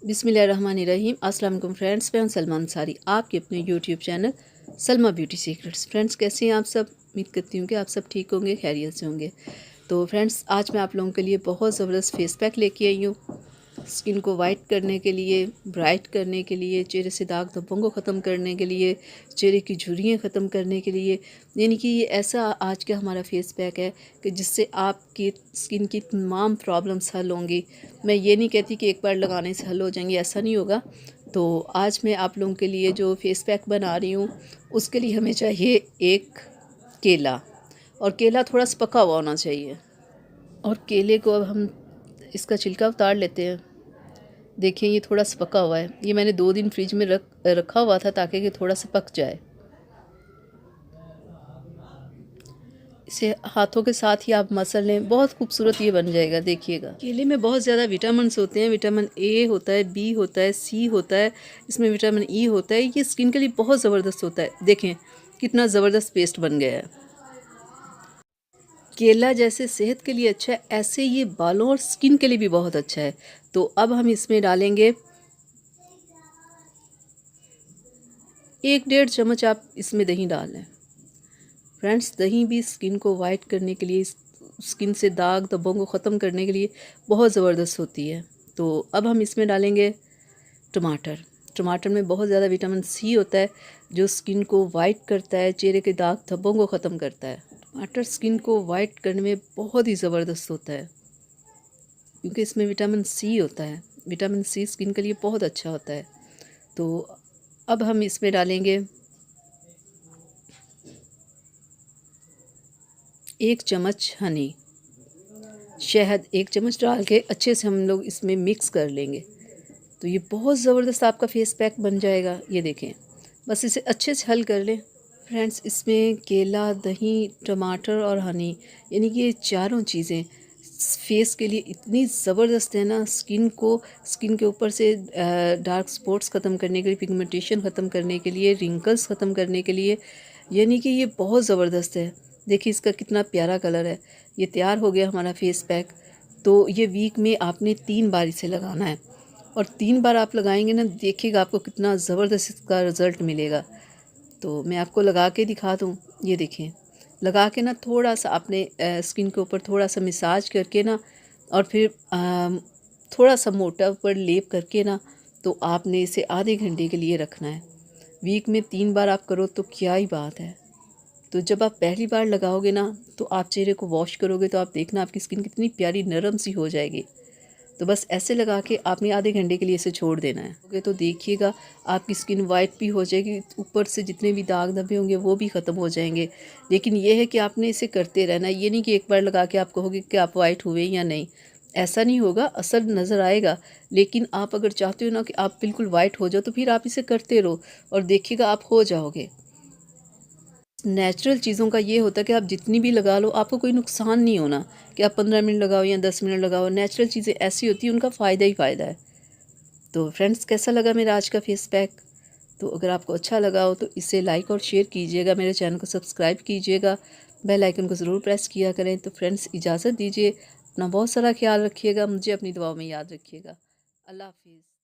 बिस्मिल्लाहिर्रहमानिर्रहीम। अस्सलाम वालेकुम फ्रेंड्स, मैं हूं सलमा अंसारी, आपके अपने YouTube channel Salma beauty secrets. Friends, कैसे हैं आप सब? उम्मीद करती हूँ कि आप सब ठीक होंगे, खैरियत से होंगे। तो फ्रेंड्स, आज मैं आप लोगों के लिए बहुत ज़बरदस्त फेस पैक लेके आई हूँ। स्किन को वाइट करने के लिए, ब्राइट करने के लिए, चेहरे से दाग धब्बों को ख़त्म करने के लिए, चेहरे की झुर्रियाँ ख़त्म करने के लिए। यानी कि ये ऐसा आज का हमारा फेस पैक है कि जिससे आपकी स्किन की तमाम प्रॉब्लम्स हल होंगी। मैं ये नहीं कहती कि एक बार लगाने से हल हो जाएंगी, ऐसा नहीं होगा। तो आज मैं आप लोगों के लिए जो फेस पैक बना रही हूँ, उसके लिए हमें चाहिए एक केला, और केला थोड़ा सा पका हुआ होना चाहिए। और केले को अब हम इसका छिलका उतार लेते हैं। देखिए, ये थोड़ा सा पका हुआ है। ये मैंने 2 दिन फ्रिज में रखा हुआ था ताकि ये थोड़ा सा पक जाए। इसे हाथों के साथ ही आप मसल लें, बहुत खूबसूरत ये बन जाएगा। देखिएगा, केले में बहुत ज़्यादा विटामिन्स होते हैं। विटामिन ए होता है, बी होता है, सी होता है, इसमें विटामिन ई होता है। ये स्किन के लिए बहुत ज़बरदस्त होता है। देखें कितना ज़बरदस्त पेस्ट बन गया है। केला जैसे सेहत के लिए अच्छा है, ऐसे ये बालों और स्किन के लिए भी बहुत अच्छा है। तो अब हम इसमें डालेंगे 1-1.5 चम्मच। आप इसमें दही डाल लें। फ्रेंड्स, दही भी स्किन को वाइट करने के लिए, स्किन से दाग धब्बों को ख़त्म करने के लिए बहुत ज़बरदस्त होती है। तो अब हम इसमें डालेंगे टमाटर। टमाटर में बहुत ज़्यादा विटामिन सी होता है, जो स्किन को वाइट करता है, चेहरे के दाग धब्बों को ख़त्म करता है। टमाटर स्किन को वाइट करने में बहुत ही ज़बरदस्त होता है, क्योंकि इसमें विटामिन सी होता है। विटामिन सी स्किन के लिए बहुत अच्छा होता है। तो अब हम इसमें डालेंगे 1 चम्मच हनी, शहद 1 चम्मच डाल के अच्छे से हम लोग इसमें मिक्स कर लेंगे। तो ये बहुत ज़बरदस्त आपका फेस पैक बन जाएगा। ये देखें, बस इसे अच्छे से हल कर लें। फ्रेंड्स, इसमें केला, दही, टमाटर और हनी, यानी कि ये चारों चीज़ें फेस के लिए इतनी ज़बरदस्त है ना। स्किन के ऊपर से डार्क स्पॉट्स ख़त्म करने के लिए, पिगमेंटेशन ख़त्म करने के लिए, रिंकल्स ख़त्म करने के लिए, यानी कि ये बहुत ज़बरदस्त है। देखिए इसका कितना प्यारा कलर है। ये तैयार हो गया हमारा फेस पैक। तो ये वीक में आपने 3 बार इसे लगाना है, और 3 बार आप लगाएंगे ना, देखिएगा आपको कितना ज़बरदस्त इसका रिज़ल्ट मिलेगा। तो मैं आपको लगा के दिखा दूँ। ये देखें, लगा के ना थोड़ा सा अपने स्किन के ऊपर थोड़ा सा मसाज करके ना, और फिर थोड़ा सा मोटा ऊपर लेप करके ना, तो आपने इसे आधे घंटे के लिए रखना है। वीक में 3 बार आप करो तो क्या ही बात है। तो जब आप पहली बार लगाओगे ना, तो आप चेहरे को वॉश करोगे तो आप देखना आपकी स्किन कितनी प्यारी नरम सी हो जाएगी। तो बस ऐसे लगा के आपने आधे घंटे के लिए इसे छोड़ देना है। ओके, तो देखिएगा आपकी स्किन वाइट भी हो जाएगी, ऊपर से जितने भी दाग धब्बे होंगे वो भी ख़त्म हो जाएंगे। लेकिन ये है कि आपने इसे करते रहना है। ये नहीं कि एक बार लगा के आप कहोगे कि आप वाइट हुए या नहीं, ऐसा नहीं होगा। असर नज़र आएगा, लेकिन आप अगर चाहते हो ना कि आप बिल्कुल वाइट हो जाओ, तो फिर आप इसे करते रहो और देखिएगा आप हो जाओगे। नेचुरल चीज़ों का ये होता है कि आप जितनी भी लगा लो, आपको कोई नुकसान नहीं होना कि आप 15 मिनट लगाओ या 10 मिनट लगाओ। नेचुरल चीज़ें ऐसी होती हैं, उनका फ़ायदा ही फ़ायदा है। तो फ्रेंड्स, कैसा लगा मेरा आज का फेस पैक? तो अगर आपको अच्छा लगा हो तो इसे लाइक और शेयर कीजिएगा, मेरे चैनल को सब्सक्राइब कीजिएगा, बेल आइकन को ज़रूर प्रेस किया करें। तो फ्रेंड्स, इजाज़त दीजिए। अपना बहुत सारा ख्याल रखिएगा, मुझे अपनी दुआओं में याद रखिएगा। अल्लाह हाफिज़।